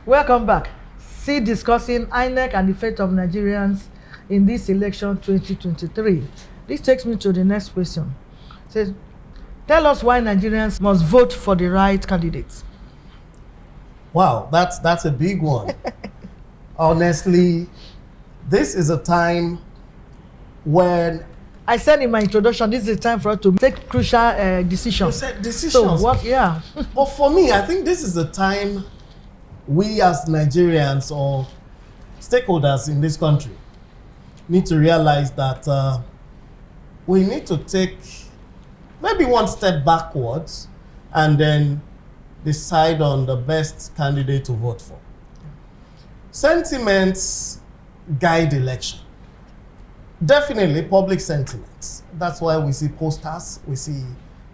Welcome back. Still discussing Inec and the fate of Nigerians in this election 2023. This takes me to the next question. It says, tell us why Nigerians must vote for the right candidates. Wow, that's a big one. Honestly, this is a time when I said in my introduction, this is a time for us to take crucial decisions. you said decisions. So what? Yeah. But for me, I think this is the time we as Nigerians or stakeholders in this country need to realize that we need to take maybe one step backwards and then decide on the best candidate to vote for. Sentiments guide election. Definitely public sentiments. That's why we see posters, we see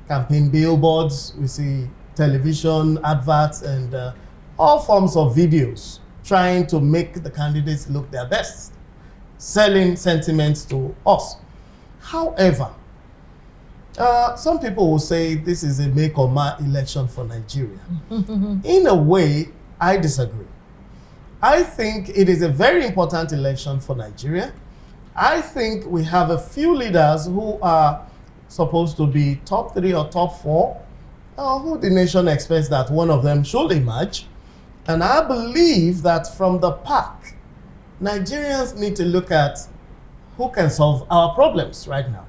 campaign billboards, we see television adverts, and all forms of videos trying to make the candidates look their best, selling sentiments to us. However, some people will say this is a make or mar election for Nigeria. In a way, I disagree. I think it is a very important election for Nigeria. I think we have a few leaders who are supposed to be top 3 or top 4, who the nation expects that one of them should emerge. And I believe that from the pack, Nigerians need to look at who can solve our problems right now.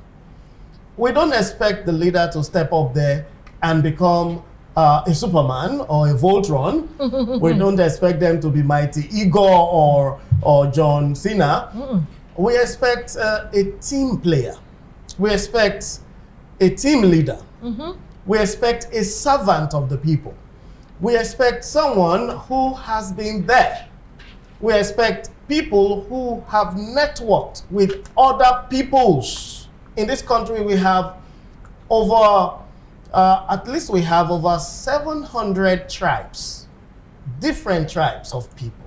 We don't expect the leader to step up there and become a Superman or a Voltron. We don't expect them to be mighty Igor or John Cena. We expect a team player. We expect a team leader. We expect a servant of the people. We expect someone who has been there. We expect people who have networked with other peoples. In this country, we have at least we have over 700 tribes, different tribes of people.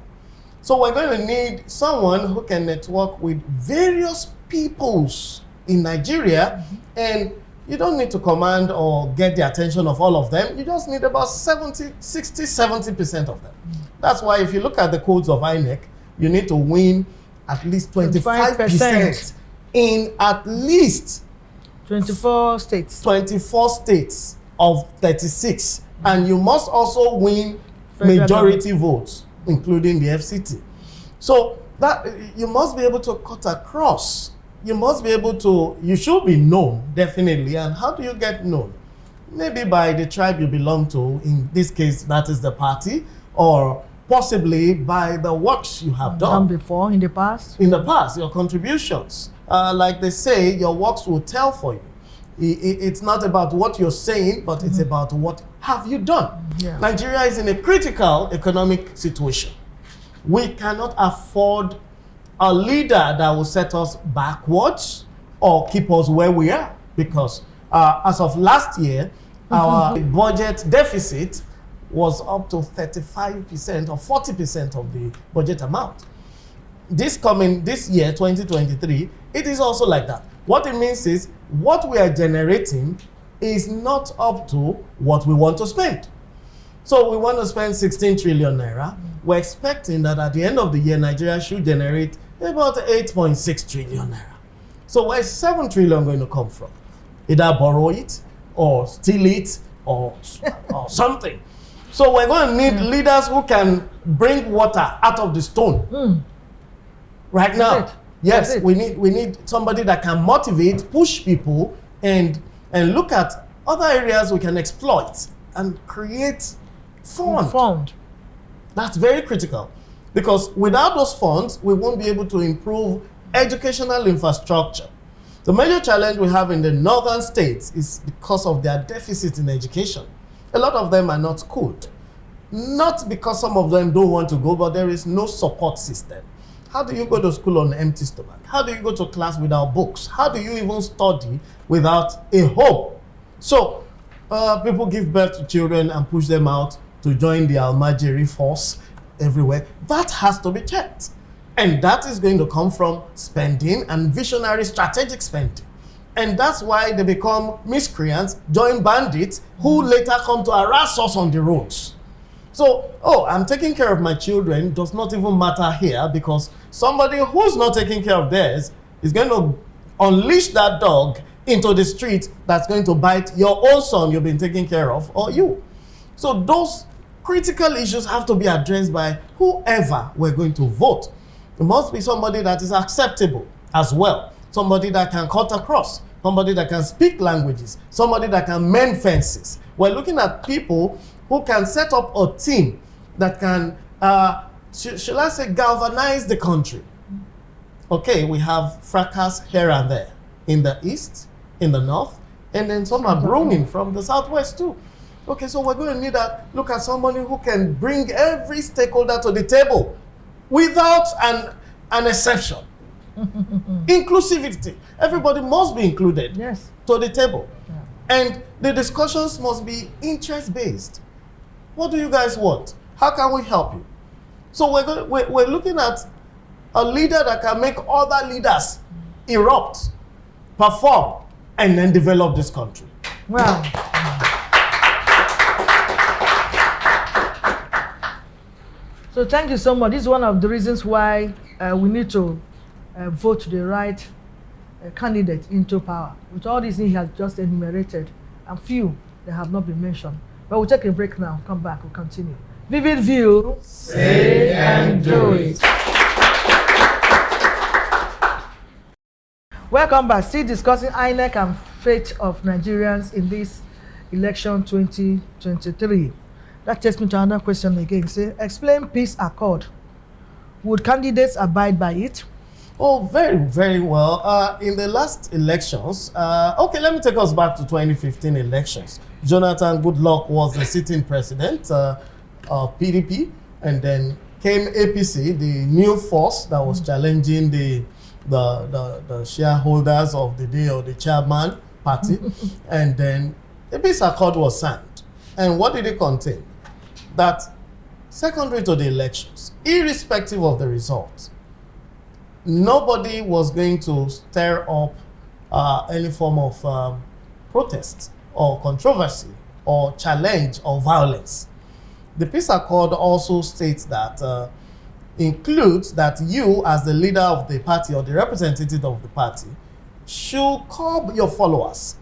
So we're going to need someone who can network with various peoples in Nigeria, and you don't need to command or get the attention of all of them. You just need about 60-70% of them. That's why if you look at the codes of Inec, you need to win at least 25% in at least 24 states. 24 states of 36. And you must also win Federal majority votes, including the FCT. So that you must be able to cut across. You must be able to, you should be known, definitely. And how do you get known? Maybe by the tribe you belong to. In this case, that is the party, or possibly by the works you have done before, in the past. In the past, your contributions. Like they say, your works will tell for you. It's not about what you're saying, but it's about what have you done. Yeah. Nigeria is in a critical economic situation. We cannot afford a leader that will set us backwards or keep us where we are. Because as of last year, our budget deficit was up to 35% or 40% of the budget amount. This year, 2023, it is also like that. What it means is what we are generating is not up to what we want to spend. So we want to spend 16 trillion naira. We're expecting that at the end of the year, Nigeria should generate about 8.6 trillion naira. So where's 7 trillion going to come from? Either borrow it or steal it or something. So we're going to need leaders who can bring water out of the stone. Right now. Yes, we need somebody that can motivate, push people, and look at other areas we can exploit and create fund. That's very critical, because without those funds, we won't be able to improve educational infrastructure. The major challenge we have in the northern states is because of their deficit in education. A lot of them are not schooled. Not because some of them don't want to go, but there is no support system. How do you go to school on an empty stomach? How do you go to class without books? How do you even study without a home? So people give birth to children and push them out to join the Almajiri force everywhere. That has to be checked. And that is going to come from spending and visionary strategic spending. And that's why they become miscreants, join bandits, who later come to harass us on the roads. So, oh, I'm taking care of my children does not even matter here, because somebody who's not taking care of theirs is going to unleash that dog into the street that's going to bite your own son you've been taking care of, or you. So those critical issues have to be addressed by whoever we're going to vote. It must be somebody that is acceptable as well, somebody that can cut across, somebody that can speak languages, somebody that can mend fences. We're looking at people who can set up a team that can, shall I say, galvanize the country. Okay, we have fracas here and there, in the east, in the north, and then some are brewing from the southwest too. Okay, so we're going to need to look at somebody who can bring every stakeholder to the table without an exception. Inclusivity. Everybody must be included to the table. Yeah. And the discussions must be interest-based. What do you guys want? How can we help you? So we're looking at a leader that can make other leaders erupt, perform, and then develop this country. Wow. So thank you so much. This is one of the reasons why we need to vote the right candidate into power. With all these things he has just enumerated, and few that have not been mentioned. But we'll take a break now. Come back. We'll continue. Vivid View. Say and do it. Welcome back. Still discussing INEC and fate of Nigerians in this election 2023. That takes me to another question again. Say, explain peace accord. Would candidates abide by it? Oh, very, very well. In the last elections, okay, let me take us back to 2015 elections. Jonathan Goodluck was the sitting president of PDP, and then came APC, the new force that was challenging the shareholders of the day, or the chairman party. And then a peace accord was signed. And what did it contain? That secondary to the elections, irrespective of the results, nobody was going to stir up any form of protest or controversy or challenge or violence. The peace accord also states that includes that you, as the leader of the party or the representative of the party, should curb your followers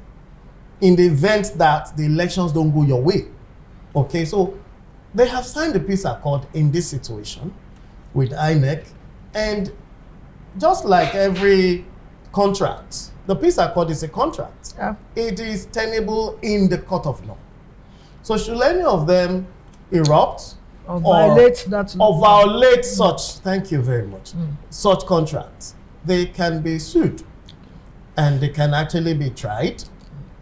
in the event that the elections don't go your way. Okay, so they have signed the peace accord in this situation with INEC, and just like every contract, the peace accord is a contract. Yeah. It is tenable in the court of law. So should any of them erupt or violate such, thank you very much, such contracts, they can be sued, and they can actually be tried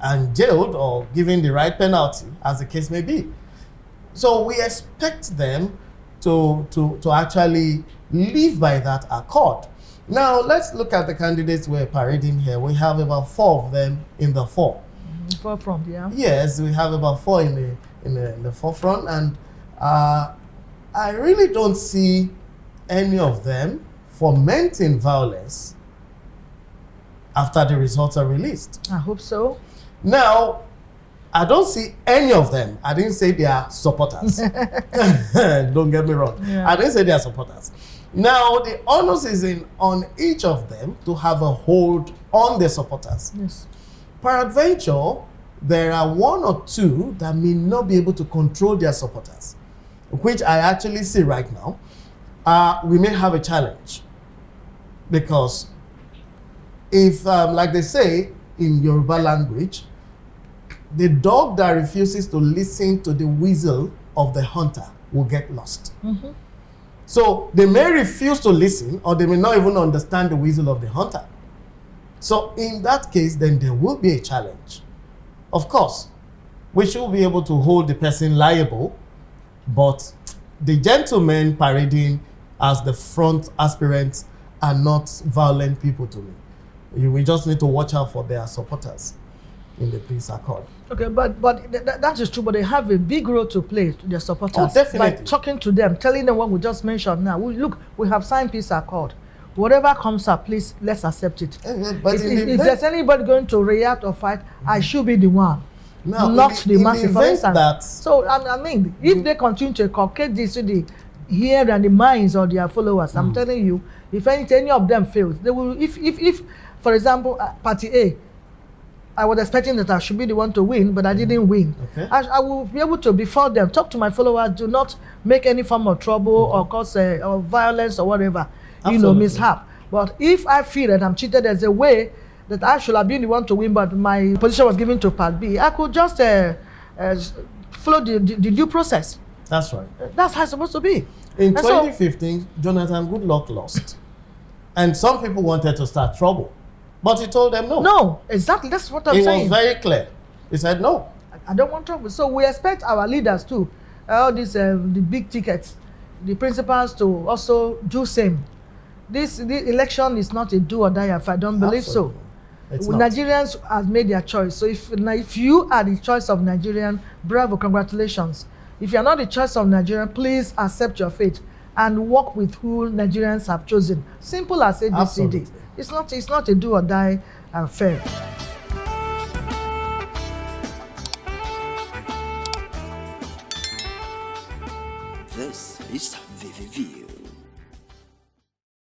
and jailed or given the right penalty, as the case may be. So we expect them to actually live by that accord. Now, let's look at the candidates we're parading here. We have about 4 of them in the forefront, yeah. Yes, we have about 4 in the forefront, and I really don't see any of them fomenting violence after the results are released. I hope so. Now, I don't see any of them. I didn't say they are supporters. Don't get me wrong. Yeah. I didn't say they are supporters. Now, the onus is on each of them to have a hold on their supporters. Yes. Peradventure, there are 1 or 2 that may not be able to control their supporters, which I actually see right now. We may have a challenge, because if, like they say in Yoruba language, the dog that refuses to listen to the whistle of the hunter will get lost. Mm-hmm. So they may refuse to listen, or they may not even understand the whistle of the hunter. So in that case, then there will be a challenge. Of course, we should be able to hold the person liable, but the gentlemen parading as the front aspirants are not violent people to me. We just need to watch out for their supporters in the peace accord. Okay, but that is true, but they have a big role to play to their supporters. Oh, definitely. By talking to them, telling them what we just mentioned now. We have signed peace accord. Whatever comes up, please, let's accept it. But if there's anybody going to react or fight, I should be the one. Now, not the masses, for event instance. that So, I mean, if they continue to inculcate this to the ear and the minds of their followers, I'm telling you, if any of them fails, they will, if for example, Party A, I was expecting that I should be the one to win, but I didn't win. Okay. I will be able to before them, talk to my followers, do not make any form of trouble or cause or violence or whatever, Absolutely. mishap. But if I feel that I'm cheated, there's a way that I should have been the one to win, but my position was given to Part B, I could just follow the due process. That's right. That's how it's supposed to be. In And so- 2015, Jonathan Goodluck lost. And some people wanted to start trouble. But he told them no. No, exactly. That's what I'm He saying. was very clear. He said no. I don't want trouble. So we expect our leaders too, all these the big tickets, the principals to also do same. The election is not a do or die affair. I don't believe so. Absolutely. It's not. Nigerians have made their choice. So if you are the choice of Nigerian, bravo, congratulations. If you are not the choice of Nigerian, please accept your fate and work with who Nigerians have chosen. Simple as ABCD. Absolutely. It's not a do or die affair. This is VVV.